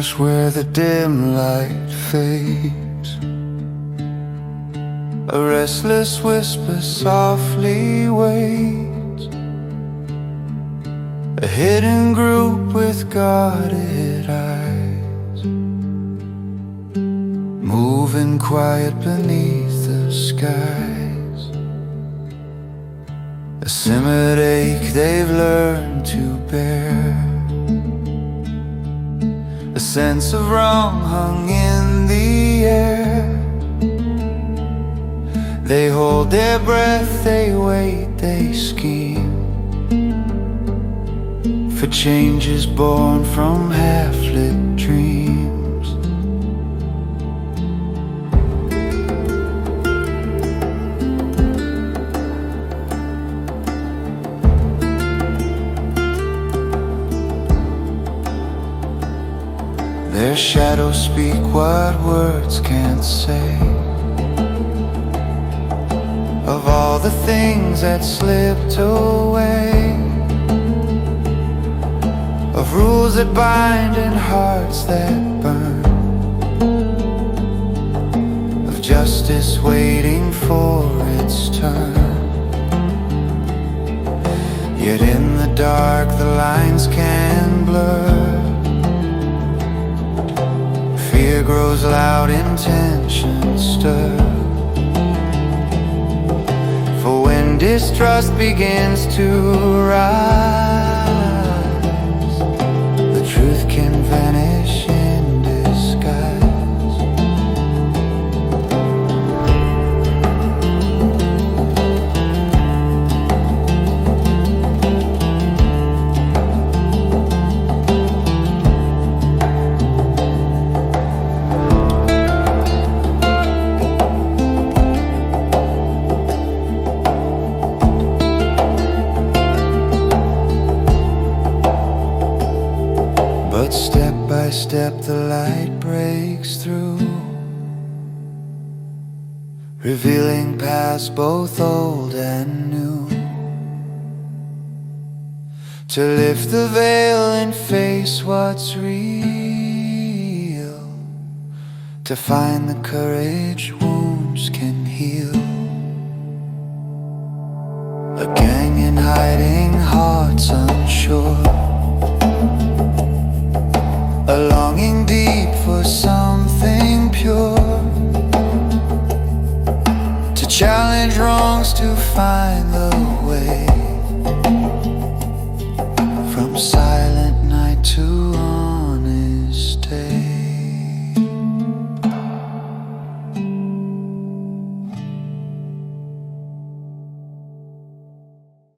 darkness where the dim light fades. A restless whisper softly waits. A hidden group with guarded eyes, moving quiet beneath the skies. A simmered ache they've learned to bear. A sense of wrong hung in the air. They hold their breath, they wait, they scheme for changes born from half-lit dreams. Their shadows speak what words can't say. Of all the things that slipped away, of rules that bind and hearts that burn, of justice waiting for its turn. Yet in the dark the lines can blur. Fear grows loud, intention stirs. For when distrust begins to rise, the truth can vanish in disguise. But step by step the light breaks through, revealing paths both old and new. To lift the veil and face what's real, to find the courage wounds can heal. A gang in hiding, hearts unsure, a longing deep for something pure, to challenge wrongs, to find the way.